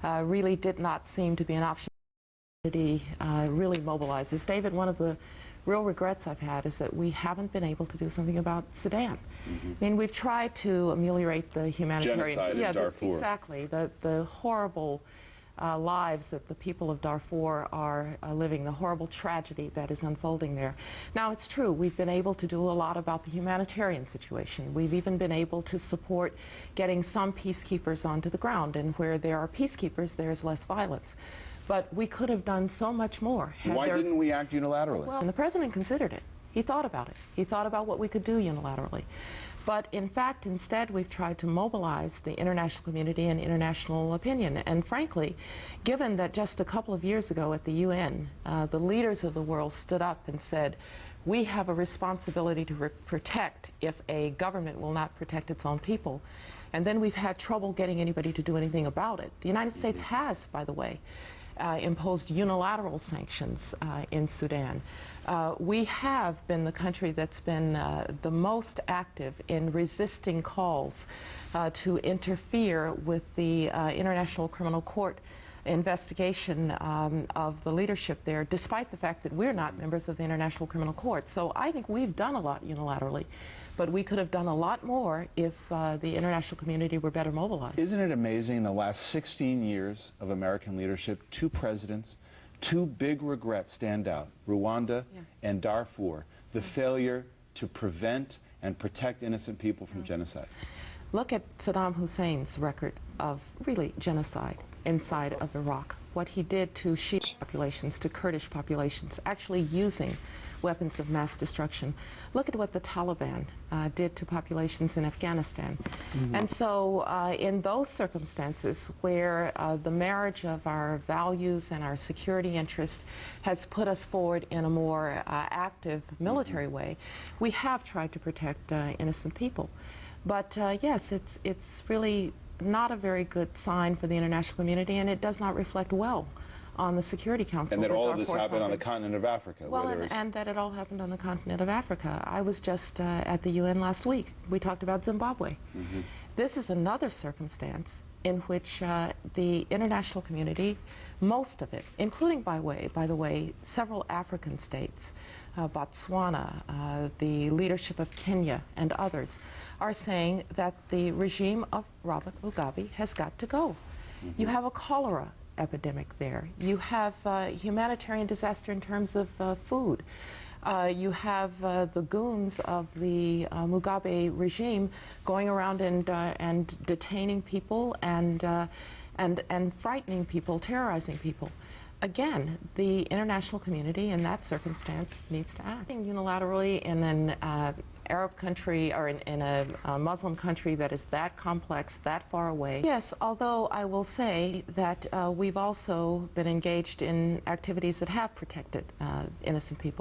really did not seem to be an option. Really mobilizes. David, one of the real regrets I've had is that we haven't been able to do something about Sudan. I mean, we've tried to ameliorate the humanitarian... Genocide in Darfur. Exactly. The horrible lives that the people of Darfur are living, the horrible tragedy that is unfolding there. Now, it's true, we've been able to do a lot about the humanitarian situation. We've even been able to support getting some peacekeepers onto the ground, and where there are peacekeepers, there's less violence. But we could have done so much more. Why didn't we act unilaterally? Well, the president considered it. He thought about it. He thought about what we could do unilaterally. But in fact, instead, we've tried to mobilize the international community and international opinion. And frankly, given that just a couple of years ago at the UN, the leaders of the world stood up and said, we have a responsibility to protect if a government will not protect its own people. And then we've had trouble getting anybody to do anything about it. The United States has, by the way, imposed unilateral sanctions in Sudan. We have been the country that's been the most active in resisting calls to interfere with the International Criminal Court investigation of the leadership there, despite the fact that we're not members of the International Criminal Court. So I think we've done a lot unilaterally, but we could have done a lot more if the international community were better mobilized. Isn't it amazing, in the last 16 years of American leadership, 2 presidents, 2 big regrets stand out, Rwanda and Darfur, the failure to prevent and protect innocent people from genocide. Look at Saddam Hussein's record of really genocide inside of Iraq. What he did to Shia populations, to Kurdish populations, actually using weapons of mass destruction. Look at what the Taliban did to populations in Afghanistan. And so in those circumstances where the marriage of our values and our security interests has put us forward in a more active military way, we have tried to protect innocent people. But yes, it's really not a very good sign for the international community, and it does not reflect well on the Security Council. And that all of this happened on the continent of Africa. Well, and that it all happened on the continent of Africa. I was just at the UN last week. We talked about Zimbabwe. This is another circumstance in which the international community, most of it, including, by the way, several African states, Botswana, the leadership of Kenya, and others, are saying that the regime of Robert Mugabe has got to go. You have a cholera epidemic there. You have humanitarian disaster in terms of food. You have the goons of the Mugabe regime going around and detaining people and frightening people, terrorizing people. Again, the international community in that circumstance needs to act. Unilaterally in an Arab country or in a Muslim country that is that complex, that far away. Yes, although I will say that we've also been engaged in activities that have protected innocent people.